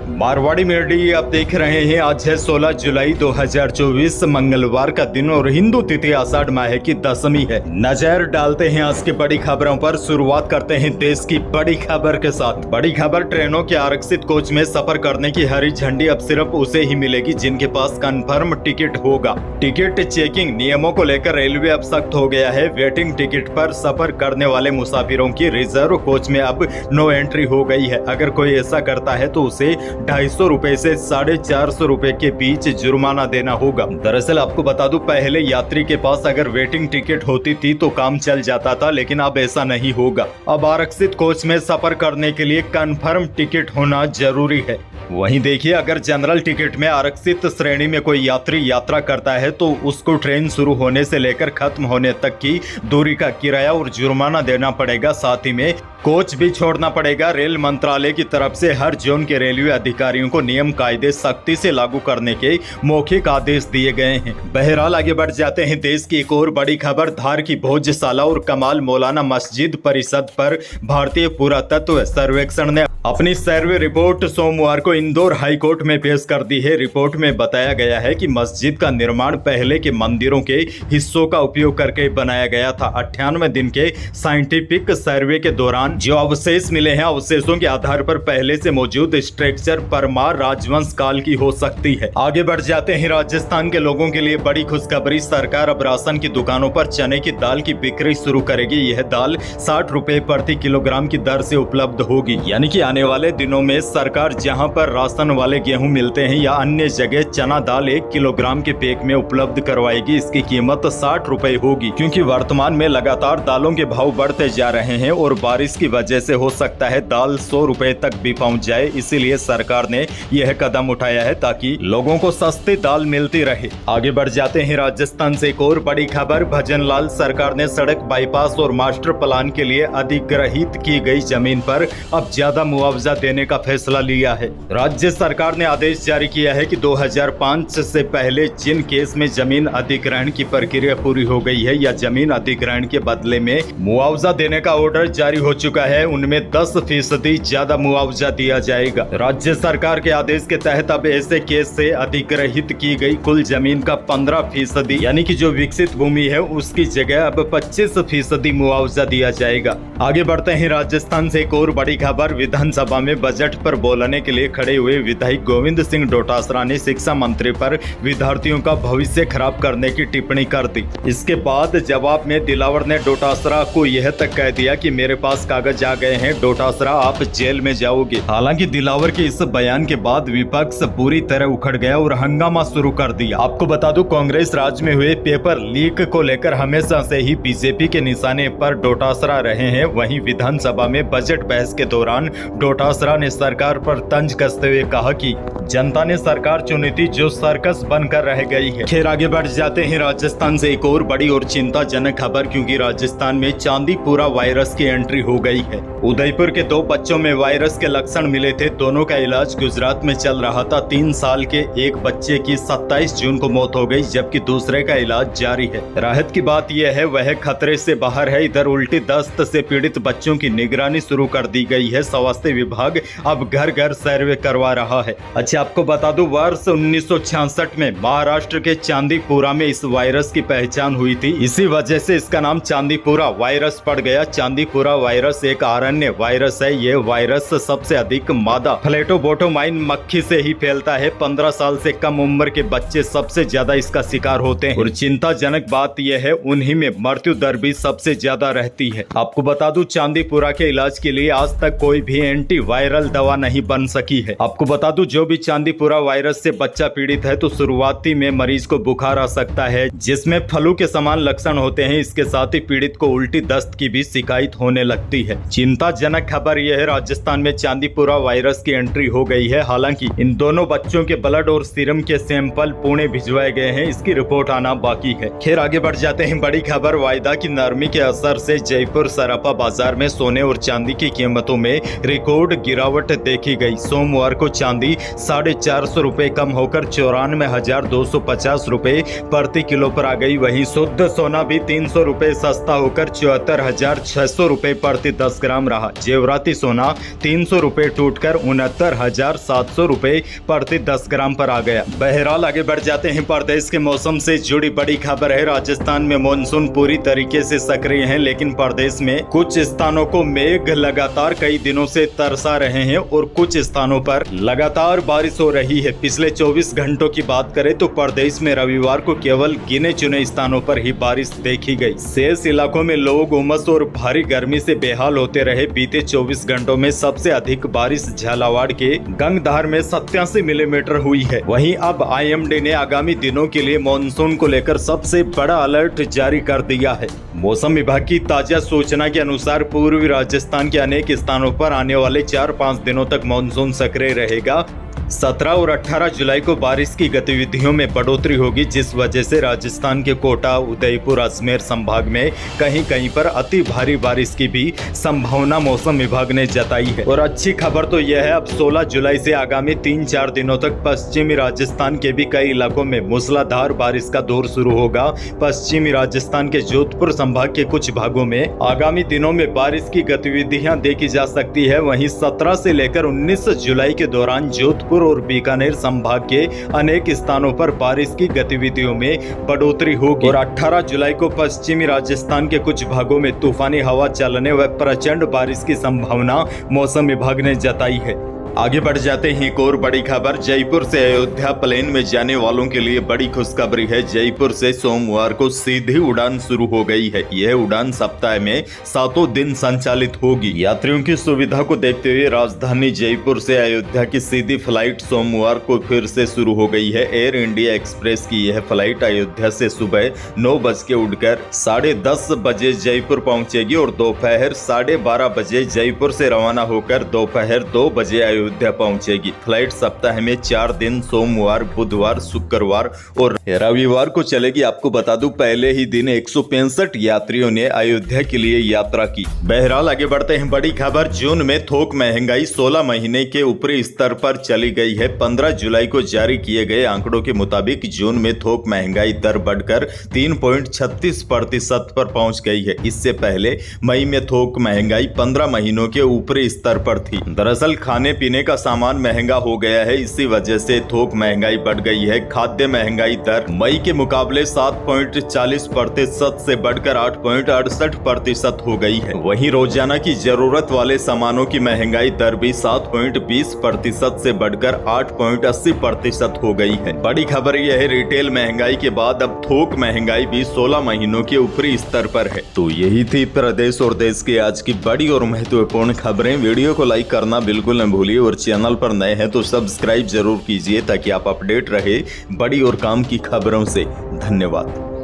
Marwari media आप देख रहे हैं। आज है 16 जुलाई 2024 मंगलवार का दिन और हिंदू तिथि आषाढ़ माह की दशमी है। नजर डालते हैं आज की बड़ी खबरों पर। शुरुआत करते हैं देश की बड़ी खबर के साथ। बड़ी खबर, ट्रेनों के आरक्षित कोच में सफर करने की हरी झंडी अब सिर्फ उसे ही मिलेगी जिनके पास कंफर्म टिकट होगा। टिकट चेकिंग नियमों को लेकर रेलवे अब सख्त हो गया है। वेटिंग टिकट पर सफर करने वाले मुसाफिरों की रिजर्व कोच में अब नो एंट्री हो गई है। अगर कोई ऐसा करता है तो उसे 250 रुपए से 450 रुपए के बीच जुर्माना देना होगा। दरअसल आपको बता दूं, पहले यात्री के पास अगर वेटिंग टिकट होती थी तो काम चल जाता था, लेकिन अब ऐसा नहीं होगा। अब आरक्षित कोच में सफर करने के लिए कंफर्म टिकट होना जरूरी है। वहीं देखिए, अगर जनरल टिकट में आरक्षित श्रेणी में कोई यात्री यात्रा करता है तो उसको ट्रेन शुरू होने से लेकर खत्म होने तक की दूरी का किराया और जुर्माना देना पड़ेगा। साथ ही में कोच भी छोड़ना पड़ेगा। रेल मंत्रालय की तरफ से हर जोन के रेलवे अधिकारियों को नियम कायदे सख्ती से लागू करने के मौखिक आदेश दिए गए हैं। बहरहाल आगे बढ़ जाते हैं। देश की एक और बड़ी खबर, धार की भोजशाला और कमाल मौलाना मस्जिद परिषद पर भारतीय पुरातत्व सर्वेक्षण ने अपनी सर्वे रिपोर्ट सोमवार को इंदौर हाई कोर्ट में पेश कर दी है। रिपोर्ट में बताया गया है कि मस्जिद का निर्माण पहले के मंदिरों के हिस्सों का उपयोग करके बनाया गया था। 98 दिन के साइंटिफिक सर्वे के दौरान जो अवशेष मिले हैं, अवशेषों के आधार पर पहले से मौजूद स्ट्रक्चर परमार राजवंश काल की हो सकती है। आगे बढ़ जाते हैं। राजस्थान के लोगों के लिए बड़ी खुशखबरी, सरकार अब राशन की दुकानों पर चने की दाल की बिक्री शुरू करेगी। यह दाल 60 रुपए प्रति किलोग्राम की दर से उपलब्ध होगी। यानी कि आने वाले दिनों में सरकार जहां पर राशन वाले गेहूं मिलते हैं या अन्य जगह चना दाल 1 किलोग्राम के पैक में उपलब्ध करवाएगी। इसकी कीमत 60 रुपए होगी, क्योंकि वर्तमान में लगातार दालों के भाव बढ़ते जा रहे हैं और बारिश की वजह से हो सकता है दाल 100 रुपए तक भी पहुंच जाए। इसीलिए सरकार ने यह कदम उठाया है ताकि लोगों को सस्ती दाल मिलती रहे। आगे बढ़ जाते हैं। राजस्थान से एक और बड़ी खबर, भजनलाल सरकार ने सड़क, बाईपास और मास्टर प्लान के लिए अधिग्रहित की गई जमीन पर अब ज्यादा मुआवजा देने का फैसला लिया है। राज्य सरकार ने आदेश जारी किया है कि 2005 से पहले जिन केस में जमीन अधिग्रहण की प्रक्रिया पूरी हो गई है या जमीन अधिग्रहण के बदले में मुआवजा देने का ऑर्डर जारी हो चुका है, उनमें 10% ज्यादा मुआवजा दिया जाएगा। राज्य सरकार के आदेश के तहत अब ऐसे केस से अधिग्रहित की गई कुल जमीन का 15% यानी कि जो विकसित भूमि है उसकी जगह अब 25% मुआवजा दिया जाएगा। आगे बढ़ते हैं। राजस्थान से एक और बड़ी खबर, विधानसभा में बजट पर बोलने के लिए खड़े हुए विधायक गोविंद सिंह डोटासरा ने शिक्षा मंत्री पर विद्यार्थियों का भविष्य खराब करने की टिप्पणी कर दी। इसके बाद जवाब में दिलावर ने डोटासरा को यह तक कह दिया कि मेरे पास कागज आ गए हैं, डोटासरा आप जेल में जाओगे। हालांकि दिलावर के इस बयान के बाद विपक्ष पूरी तरह उखड़ गया और हंगामा शुरू कर दिया। आपको बता दूं, कांग्रेस राज में हुए पेपर लीक को लेकर हमेशा से ही बीजेपी के निशाने पर डोटासरा रहे हैं। वहीं विधानसभा में बजट बहस के दौरान डोटासरा ने सरकार पर तंज कसते हुए कहा कि जनता ने सरकार चुनी थी जो सर्कस बनकर रह गई है। खैर आगे बढ़ जाते हैं। राजस्थान से एक और बड़ी और चिंताजनक खबर, क्योंकि राजस्थान में चांदीपुरा वायरस की एंट्री हो गई है। उदयपुर के 2 बच्चों में वायरस के लक्षण मिले थे। दोनों का इलाज गुजरात में चल रहा था। 3 साल के एक बच्चे की 27 जून को मौत हो गई, जबकि दूसरे का इलाज जारी है। राहत की बात यह है वह खतरे से बाहर है। इधर उल्टी दस्त से पीड़ित बच्चों की निगरानी शुरू कर दी गई है। स्वास्थ्य विभाग अब घर घर सर्वे करवा रहा है। अच्छा, आपको बता दूं, वर्ष 1966 में महाराष्ट्र के चांदीपुरा में इस वायरस की पहचान हुई थी। इसी वजह से इसका नाम चांदीपुरा वायरस पड़ गया। चांदीपुरा वायरस एक आरण्य वायरस है। ये वायरस सबसे अधिक मादा फ्लेटोबोटोमाइन मक्खी से ही फैलता है। 15 साल से कम उम्र के बच्चे सबसे ज्यादा इसका शिकार होते हैं और चिंताजनक बात यह है उन्हीं में मृत्यु दर भी सबसे ज्यादा रहती है। आपको बता दूं, चांदीपुरा के इलाज के लिए आज तक कोई भी एंटीवायरल दवा नहीं बन सकी है। आपको बता दूं, जो भी चांदीपुरा वायरस से बच्चा पीड़ित है तो शुरुआती में मरीज को बुखार आ सकता है, जिसमें फ्लू के समान लक्षण होते हैं। इसके साथ ही पीड़ित को उल्टी दस्त की भी शिकायत होने लगती है। चिंताजनक खबर यह है, राजस्थान में चांदीपुरा वायरस की एंट्री हो गई है। हालांकि इन दोनों बच्चों के ब्लड और सीरम के सैंपल पुणे भिजवाए गए हैं। इसकी रिपोर्ट आना बाकी है। खैर आगे बढ़ जाते हैं। बड़ी खबर, वायदा की नरमी के असर से जयपुर सराफा बाजार में सोने और चांदी की कीमतों में रिकॉर्ड गिरावट देखी गई। सोमवार को चांदी 450 रुपए कम होकर 94,250 रुपए प्रति किलो पर आ गई। वहीं शुद्ध सोना भी 300 रुपए सस्ता होकर 74,600 रुपए प्रति 10 ग्राम रहा। जेवराती सोना 300 रुपए टूटकर 69,700 रुपए प्रति 10 ग्राम पर आ गया। बहरहाल आगे बढ़ जाते हैं। प्रदेश के मौसम से जुड़ी बड़ी खबर है। राजस्थान में मानसून पूरी तरीके से सक्रिय है, लेकिन प्रदेश में कुछ स्थानों को मेघ लगातार कई दिनों से तरसा रहे हैं और कुछ स्थानों पर लगातार बारिश हो रही है। पिछले 24 घंटों की बात करें तो प्रदेश में रविवार को केवल गिने चुने स्थानों पर ही बारिश देखी गई। शेष इलाकों में लोग उमस और भारी गर्मी से बेहाल होते रहे। बीते 24 घंटों में सबसे अधिक बारिश झालावाड़ के गंगधार में 87 मिलीमीटर हुई है। वहीं अब IMD ने आगामी दिनों के लिए मानसून को लेकर सबसे बड़ा अलर्ट जारी कर दिया है। मौसम विभाग की ताजा सूचना के अनुसार पूर्वी राजस्थान के अनेक स्थानों पर आने वाले 4-5 दिनों तक मानसून सक्रिय रहेगा। 17 और 18 जुलाई को बारिश की गतिविधियों में बढ़ोतरी होगी, जिस वजह से राजस्थान के कोटा, उदयपुर, अजमेर संभाग में कहीं कहीं पर अति भारी बारिश की भी संभावना मौसम विभाग ने जताई है। और अच्छी खबर तो यह है, अब 16 जुलाई से आगामी 3-4 दिनों तक पश्चिमी राजस्थान के भी कई इलाकों में मूसलाधार बारिश का दौर शुरू होगा। पश्चिमी राजस्थान के जोधपुर संभाग के कुछ भागों में आगामी दिनों में बारिश की गतिविधियां देखी जा सकती है। वहीं 17 से लेकर 19 जुलाई के दौरान जोधपुर और बीकानेर संभाग के अनेक स्थानों पर बारिश की गतिविधियों में बढ़ोतरी होगी। और 18 जुलाई को पश्चिमी राजस्थान के कुछ भागों में तूफानी हवा चलने व प्रचंड बारिश की संभावना मौसम विभाग ने जताई है। आगे बढ़ जाते हैं। एक और बड़ी खबर, जयपुर से अयोध्या प्लेन में जाने वालों के लिए बड़ी खुशखबरी है। जयपुर से सोमवार को सीधी उड़ान शुरू हो गई है। यह उड़ान सप्ताह में 7 दिन संचालित होगी। यात्रियों की सुविधा को देखते हुए राजधानी जयपुर से अयोध्या की सीधी फ्लाइट सोमवार को फिर से शुरू हो गई है। एयर इंडिया एक्सप्रेस की यह फ्लाइट अयोध्या से सुबह 9 बज के उड़कर 10:30 बजे जयपुर पहुंचेगी और दोपहर 12:30 बजे जयपुर से रवाना होकर दोपहर 2 बजे अयोध्या पहुंचेगी। फ्लाइट सप्ताह में 4 दिन सोमवार, बुधवार, शुक्रवार और रविवार को चलेगी। आपको बता दूं, पहले ही दिन 165 यात्रियों ने अयोध्या के लिए यात्रा की। बहरहाल आगे बढ़ते हैं। बड़ी खबर, जून में थोक महंगाई 16 महीने के ऊपरी स्तर पर चली गई है। 15 जुलाई को जारी किए गए आंकड़ों के मुताबिक जून में थोक महंगाई दर बढ़कर 3.36% पर पहुंच गई है। इससे पहले मई में थोक महंगाई 15 महीनों के ऊपरी स्तर पर थी। दरअसल खाने पीने का सामान महंगा हो गया है, इसी वजह से थोक महंगाई बढ़ गई है। खाद्य महंगाई दर मई के मुकाबले 7.40% से बढ़कर 8.68% हो गई है। वहीं रोजाना की जरूरत वाले सामानों की महंगाई दर भी 7.20% से बढ़कर 8.80% हो गई है। बड़ी खबर यह है, रिटेल महंगाई के बाद अब थोक महंगाई भी 16 महीनों के ऊपरी स्तर पर है। तो यही थी प्रदेश और देश की आज की बड़ी और महत्वपूर्ण खबरें। वीडियो को लाइक करना बिल्कुल न भूलिए और चैनल पर नए हैं तो सब्सक्राइब जरूर कीजिए ताकि आप अपडेट रहे बड़ी और काम की खबरों से। धन्यवाद।